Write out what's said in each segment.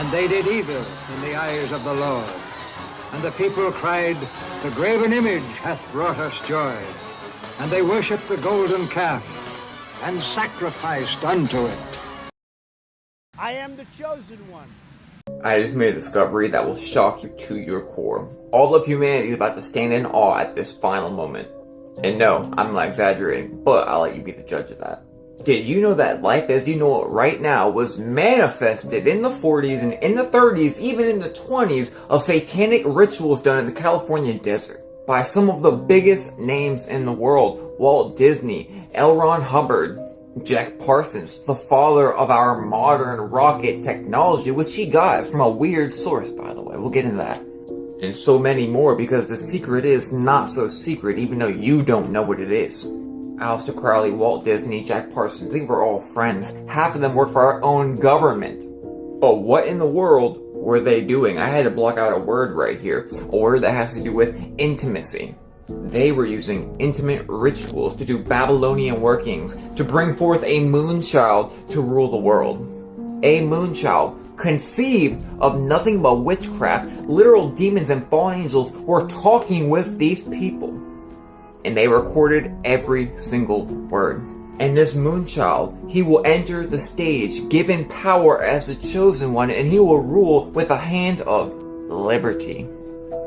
and they did evil in the eyes of the Lord. And the people cried, the graven image hath brought us joy. And they worshipped the golden calf, and sacrificed unto it. I am the chosen one. I just made a discovery that will shock you to your core. All of humanity is about to stand in awe at this final moment. And no, I'm not exaggerating, but I'll let you be the judge of that. Did you know that life as you know it right now was manifested in the 40s and in the 30s, even in the 20s, of satanic rituals done in the California desert by some of the biggest names in the world? Walt Disney, L. Ron Hubbard, Jack Parsons, the father of our modern rocket technology, which he got from a weird source, by the way. We'll get into that. And so many more, because the secret is not so secret, even though you don't know what it is. Aleister Crowley, Walt Disney, Jack Parsons, they were all friends. Half of them worked for our own government. But what in the world were they doing? I had to block out a word right here. A word that has to do with intimacy. They were using intimate rituals to do Babylonian workings, to bring forth a moonchild to rule the world. A moonchild conceived of nothing but witchcraft. Literal demons and fallen angels were talking with these people. And they recorded every single word. And this moonchild, he will enter the stage, given power as the chosen one, and he will rule with a hand of liberty.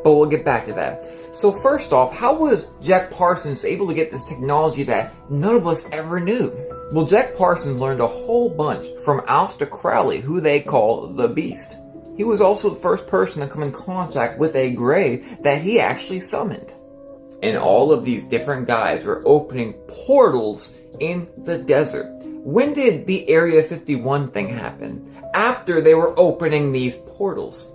But we'll get back to that. So first off, how was Jack Parsons able to get this technology that none of us ever knew? Well, Jack Parsons learned a whole bunch from Aleister Crowley, who they call the Beast. He was also the first person to come in contact with a grave that he actually summoned. And all of these different guys were opening portals in the desert. When did the Area 51 thing happen? After they were opening these portals.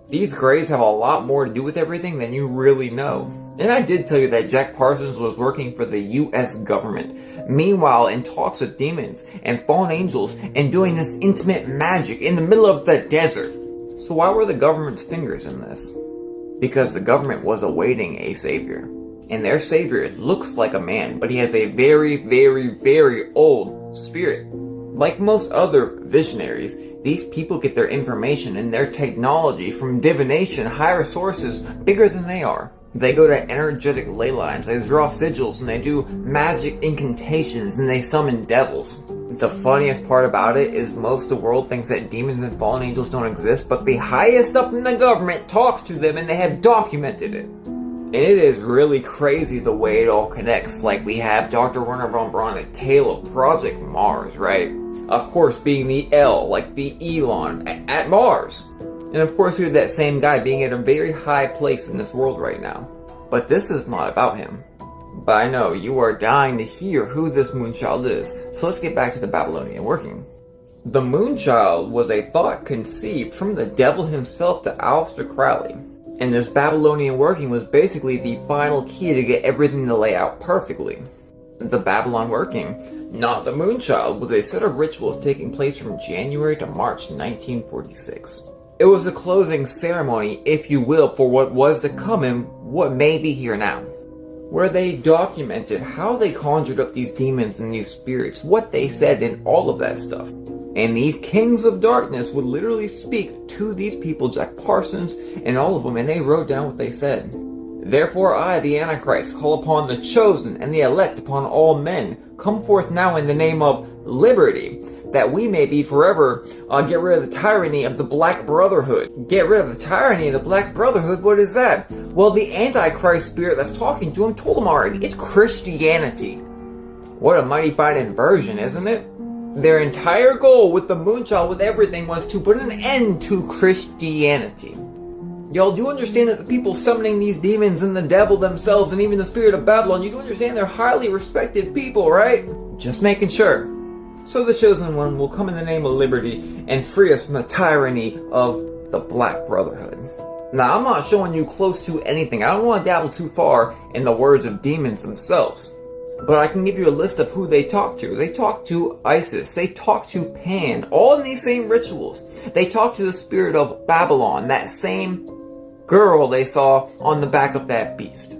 These graves have a lot more to do with everything than you really know. And I did tell you that Jack Parsons was working for the US government. Meanwhile, in talks with demons and fallen angels and doing this intimate magic in the middle of the desert. So why were the government's fingers in this? Because the government was awaiting a savior. And their savior looks like a man, but he has a very, very, very old spirit. Like most other visionaries, these people get their information and their technology from divination, higher sources, bigger than they are. They go to energetic ley lines, they draw sigils, and they do magic incantations, and they summon devils. The funniest part about it is most of the world thinks that demons and fallen angels don't exist, but the highest up in the government talks to them and they have documented it. And it is really crazy the way it all connects. Like we have Dr. Werner von Braun, a tale of Project Mars, right? Of course, being the L, like the Elon, at Mars. And of course, we have that same guy being at a very high place in this world right now. But this is not about him. But I know you are dying to hear who this moonchild is. So let's get back to the Babylonian working. The moonchild was a thought conceived from the devil himself to Aleister Crowley. And this Babylonian working was basically the final key to get everything to lay out perfectly. The Babalon working, not the moonchild, was a set of rituals taking place from January to March 1946. It was a closing ceremony, if you will, for what was to come and what may be here now, where they documented how they conjured up these demons and these spirits, what they said, and all of that stuff. And these kings of darkness would literally speak to these people, Jack Parsons and all of them, and they wrote down what they said. Therefore I, the Antichrist, call upon the chosen and the elect upon all men. Come forth now in the name of liberty, that we may be forever, get rid of the tyranny of the Black Brotherhood. Get rid of the tyranny of the Black Brotherhood? What is that? Well, the Antichrist spirit that's talking to him told him already. It's Christianity. What a mighty fine inversion, isn't it? Their entire goal with the moonchild, with everything, was to put an end to Christianity. Y'all do understand that the people summoning these demons and the devil themselves and even the spirit of Babylon, you do understand they're highly respected people, right? Just making sure. So the chosen one will come in the name of liberty and free us from the tyranny of the Black Brotherhood. Now, I'm not showing you close to anything. I don't want to dabble too far in the words of demons themselves. But I can give you a list of who they talk to. They talk to Isis. They talk to Pan. All in these same rituals. They talk to the spirit of Babalon, that same girl they saw on the back of that beast.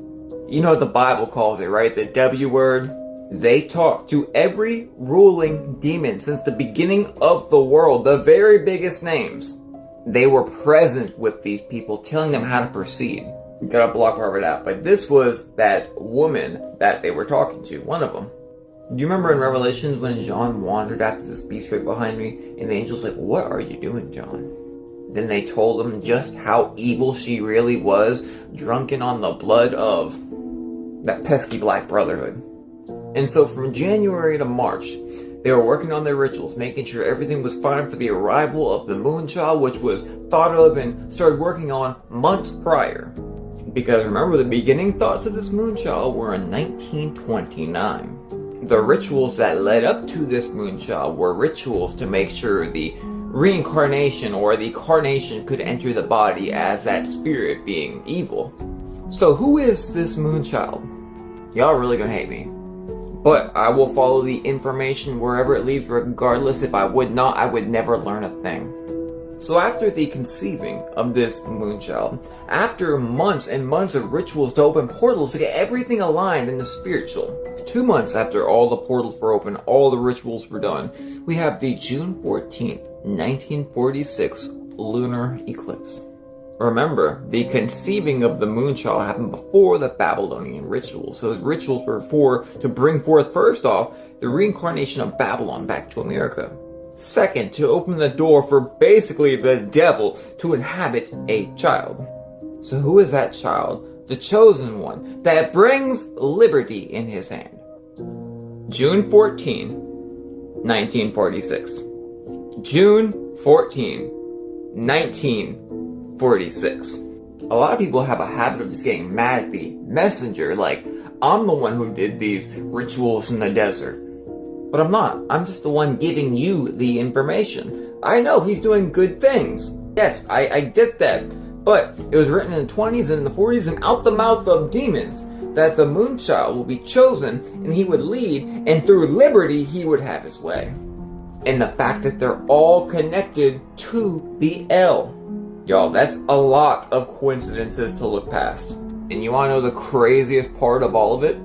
You know what the Bible calls it, right? The W word. They talk to every ruling demon since the beginning of the world. The very biggest names. They were present with these people, telling them how to proceed. Gotta block part of it out. But this was that woman that they were talking to, one of them. Do you remember in Revelations when John wandered after this beast right behind me? And the angel's like, "What are you doing, John?" Then they told him just how evil she really was, drunken on the blood of that pesky Black Brotherhood. And so from January to March, they were working on their rituals, making sure everything was fine for the arrival of the Moonchild, which was thought of and started working on months prior. Because remember, the beginning thoughts of this Moonchild were in 1929. The rituals that led up to this Moonchild were rituals to make sure the reincarnation or the carnation could enter the body as that spirit being evil. So who is this Moonchild? Y'all really gonna hate me. But I will follow the information wherever it leads, regardless. If I would not, I would never learn a thing. So after the conceiving of this Moonchild, after months and months of rituals to open portals to get everything aligned in the spiritual, 2 months after all the portals were open, all the rituals were done, we have the June 14th, 1946 lunar eclipse. Remember, the conceiving of the Moonchild happened before the Babylonian rituals. So those rituals were to bring forth, first off, the reincarnation of Babalon back to America. Second, to open the door for basically the devil to inhabit a child. So who is that child? The chosen one that brings liberty in his hand. June 14, 1946. June 14, 1946. A lot of people have a habit of just getting mad at the messenger, like, I'm the one who did these rituals in the desert. But I'm not. I'm just the one giving you the information. I know he's doing good things. Yes, I get that. But it was written in the 20s and the 40s and out the mouth of demons that the Moonchild will be chosen and he would lead, and through liberty he would have his way. And the fact that they're all connected to the L. Y'all, that's a lot of coincidences to look past. And you want to know the craziest part of all of it?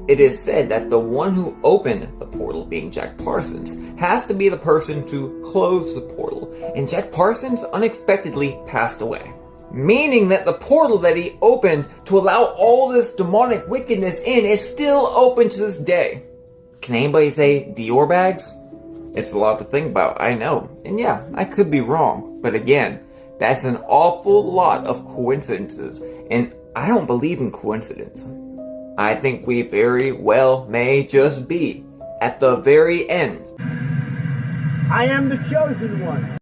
It is said that the one who opened the portal, being Jack Parsons, has to be the person to close the portal. And Jack Parsons unexpectedly passed away. Meaning that the portal that he opened to allow all this demonic wickedness in is still open to this day. Can anybody say Dior bags? It's a lot to think about, I know. And yeah, I could be wrong. But again, that's an awful lot of coincidences. And I don't believe in coincidence. I think we very well may just be at the very end. I am the chosen one.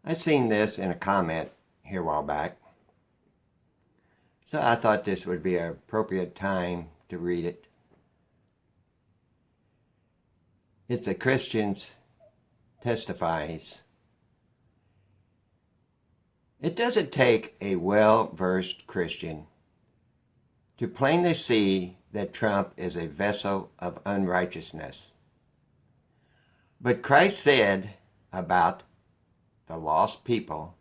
I seen this in a comment here a while back, so I thought this would be an appropriate time to read it. It's a Christian's testifies. It doesn't take a well-versed Christian to plainly see that Trump is a vessel of unrighteousness. But Christ said about the lost people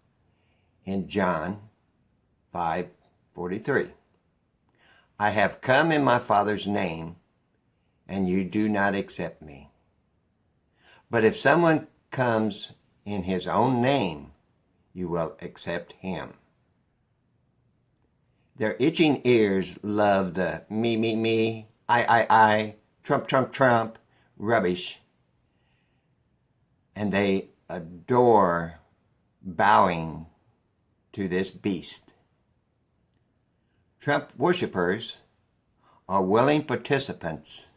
in John 5:43, I have come in my Father's name, and you do not accept me. But if someone comes in his own name, you will accept him. Their itching ears love the me, I, Trump rubbish, and they adore bowing to this beast. Trump worshippers are willing participants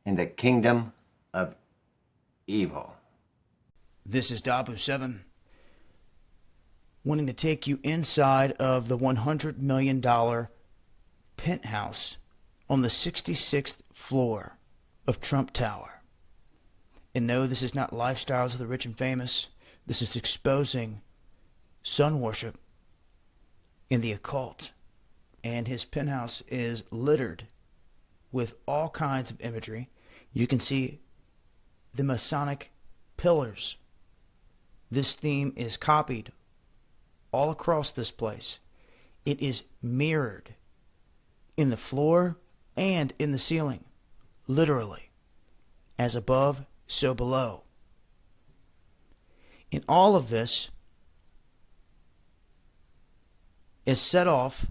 in the kingdom of evil. This is Dabu7, wanting to take you inside of the $100 million penthouse on the 66th floor of Trump Tower. And no, this is not lifestyles of the rich and famous. This is exposing sun worship in the occult. And his penthouse is littered with all kinds of imagery. You can see the Masonic pillars. This theme is copied all across this place. It is mirrored in the floor and in the ceiling, literally. As above, so below. And all of this is set off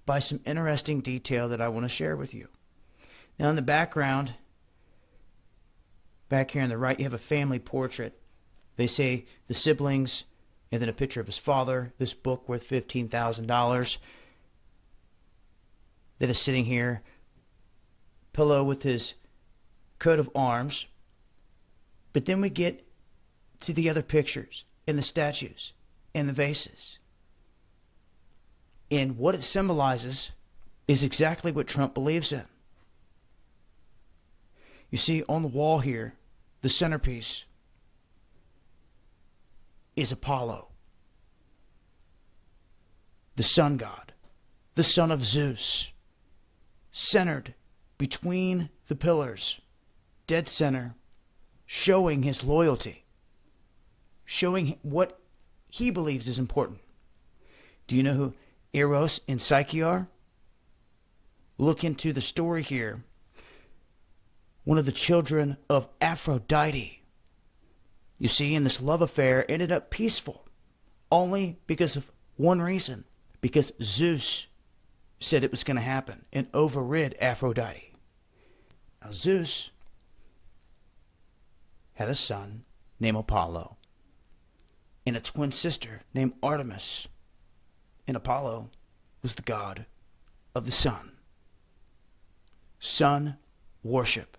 by some interesting detail that I want to share with you. Now, in the background, back here on the right, you have a family portrait. They say the siblings, and then a picture of his father, this book worth $15,000, that is sitting here, pillow with his coat of arms. But then we get to the other pictures, and the statues, and the vases. And what it symbolizes is exactly what Trump believes in. You see, on the wall here, the centerpiece is Apollo, the sun god, the son of Zeus, centered between the pillars, dead center, showing his loyalty, showing what he believes is important. Do you know who Eros and Psyche are? Look into the story here. One of the children of Aphrodite. You see, in this love affair ended up peaceful only because of one reason. Because Zeus said it was going to happen and overrid Aphrodite. Now, Zeus had a son named Apollo and a twin sister named Artemis. And Apollo was the god of the sun. Sun worship.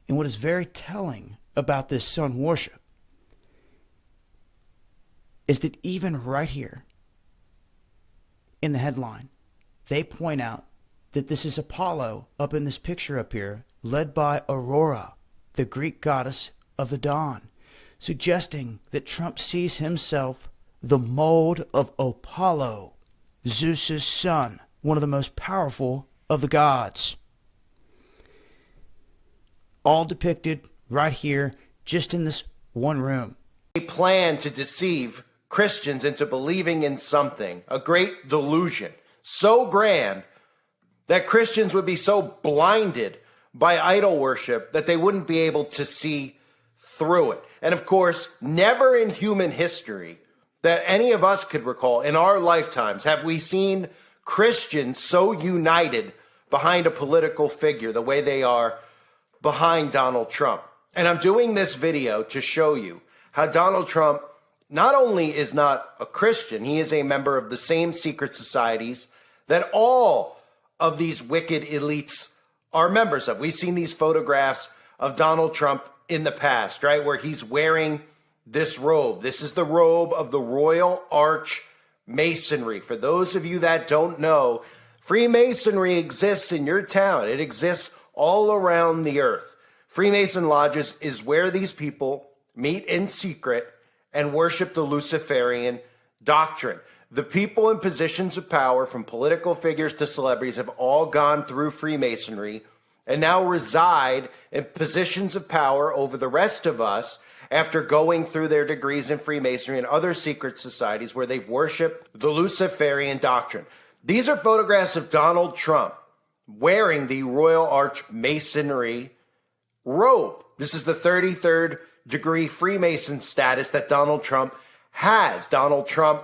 And what is very telling about this sun worship is that even right here in the headline, they point out that this is Apollo up in this picture up here, led by Aurora, the Greek goddess of the dawn, suggesting that Trump sees himself the mold of Apollo, Zeus's son, one of the most powerful of the gods. All depicted right here, just in this one room. A plan to deceive Christians into believing in something, a great delusion, so grand that Christians would be so blinded by idol worship that they wouldn't be able to see through it. And of course, never in human history that any of us could recall in our lifetimes have we seen Christians so united behind a political figure the way they are behind Donald Trump. And I'm doing this video to show you how Donald Trump not only is not a Christian, he is a member of the same secret societies that all of these wicked elites are members of. We've seen these photographs of Donald Trump in the past, right, where he's wearing this robe. This is the robe of the Royal Arch Masonry. For those of you that don't know, Freemasonry exists in your town. It exists all around the earth. Freemason lodges is where these people meet in secret and worship the Luciferian doctrine. The people in positions of power, from political figures to celebrities, have all gone through Freemasonry and now reside in positions of power over the rest of us after going through their degrees in Freemasonry and other secret societies where they've worshiped the Luciferian doctrine. These are photographs of Donald Trump wearing the Royal Arch Masonry robe. This is the 33rd degree Freemason status that Donald Trump has. Donald Trump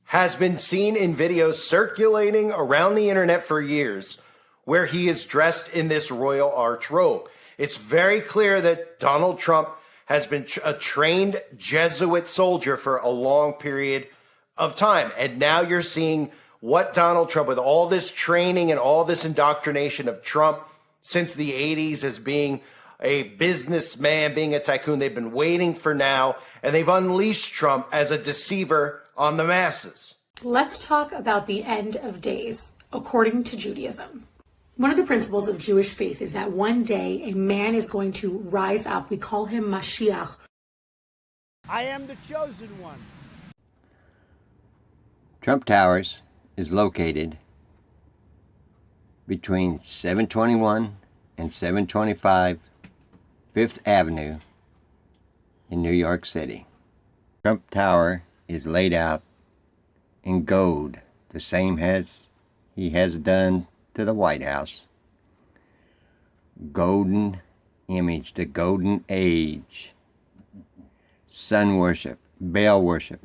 has been seen in videos circulating around the internet for years where he is dressed in this Royal Arch robe. It's very clear that Donald Trump has been a trained Jesuit soldier for a long period of time. And now you're seeing what Donald Trump, with all this training and all this indoctrination of Trump since the 80s as being a businessman, being a tycoon, they've been waiting for now, and they've unleashed Trump as a deceiver on the masses. Let's talk about the end of days, according to Judaism. One of the principles of Jewish faith is that one day a man is going to rise up. We call him Mashiach. I am the chosen one. Trump Towers is located between 721 and 725 Fifth Avenue in New York City. Trump Tower is laid out in gold, the same as he has done to the White House. Golden image, the golden age sun worship, Baal worship.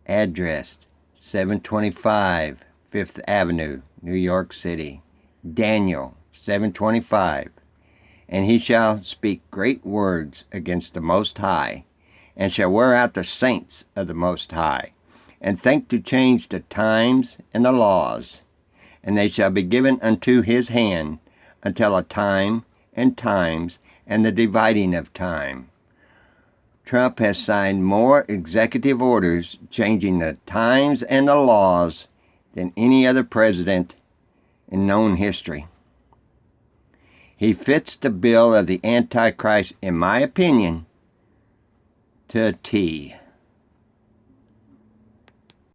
Address 725 Fifth Avenue, New York City. Daniel 725. And he shall speak great words against the Most High, and shall wear out the saints of the Most High, and think to change the times and the laws. And they shall be given unto his hand until a time and times and the dividing of time. Trump has signed more executive orders changing the times and the laws than any other president in known history. He fits the bill of the Antichrist, in my opinion, to a T.